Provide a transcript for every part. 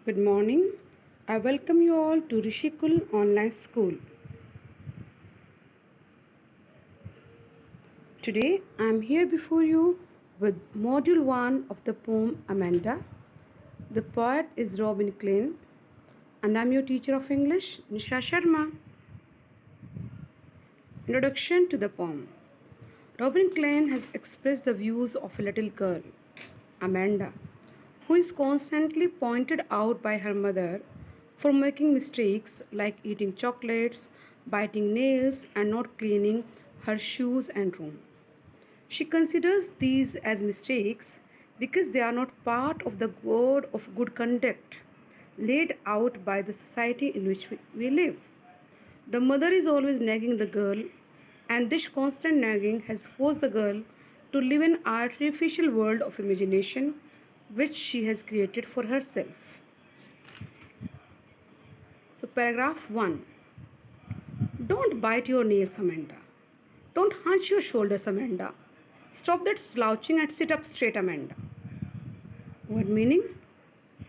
Good morning. I welcome you all to Rishikul Online School. Today I am here before you with Module 1 of the poem Amanda. The poet is Robin Klein and I am your teacher of English, Nisha Sharma. Introduction to the poem. Robin Klein has expressed the views of a little girl, Amanda, who is constantly pointed out by her mother for making mistakes like eating chocolates, biting nails, and not cleaning her shoes and room. She considers these as mistakes because they are not part of the code of good conduct laid out by the society in which we live. The mother is always nagging the girl, and this constant nagging has forced the girl to live in an artificial world of imagination which she has created for herself. So, paragraph 1. Don't bite your nails, Amanda. Don't hunch your shoulders, Amanda. Stop that slouching and sit up straight, Amanda. What meaning?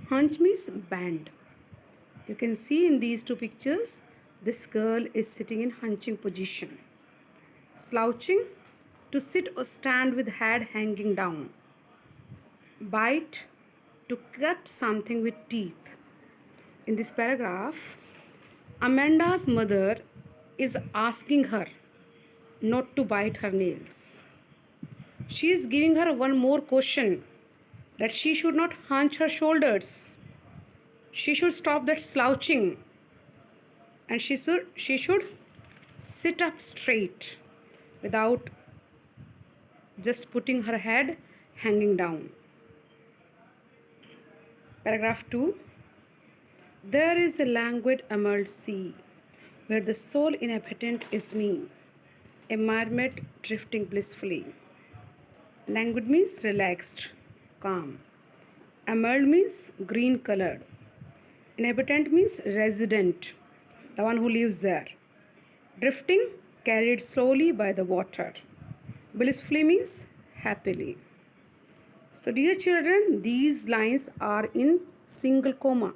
Hunch means bend. You can see in these two pictures, this girl is sitting in hunching position. Slouching, to sit or stand with head hanging down. Bite, to cut something with teeth. In this paragraph, Amanda's mother is asking her not to bite her nails. She is giving her one more question, that she should not hunch her shoulders. She should stop that slouching and she should sit up straight without just putting her head hanging down. Paragraph 2. There is a languid emerald sea where the sole inhabitant is me, a mermaid drifting blissfully. Languid means relaxed, calm. Emerald means green colored. Inhabitant means resident, the one who lives there. Drifting, carried slowly by the water. Blissfully means happily. So, dear children, these lines are in single comma.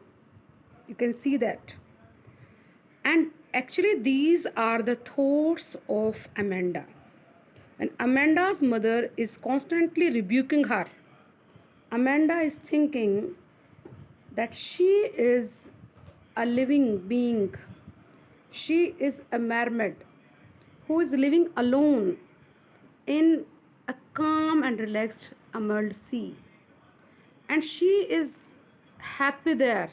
You can see that. And actually, these are the thoughts of Amanda. And Amanda's mother is constantly rebuking her. Amanda is thinking that she is a living being. She is a mermaid who is living alone in a calm and relaxed emerald sea. And she is happy there.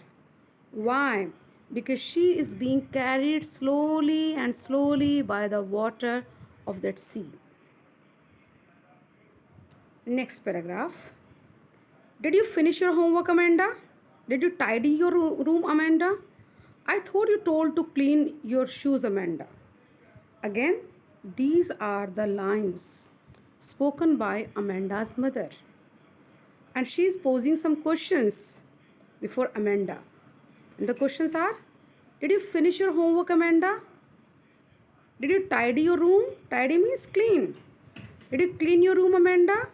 Why? Because she is being carried slowly and slowly by the water of that sea. Next paragraph. Did you finish your homework, Amanda? Did you tidy your room, Amanda? I thought you told to clean your shoes, Amanda. Again, these are the lines spoken by Amanda's mother. And she is posing some questions before Amanda. And the questions are, did you finish your homework, Amanda? Did you tidy your room? Tidy means clean. Did you clean your room, Amanda?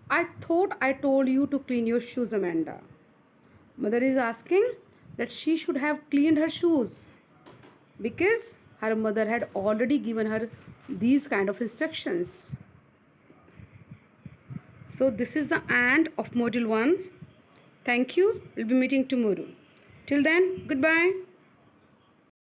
I thought I told you to clean your shoes, Amanda. Mother is asking that she should have cleaned her shoes because her mother had already given her these kind of instructions. So this is the end of module 1. Thank you. We'll be meeting tomorrow. Till then, goodbye.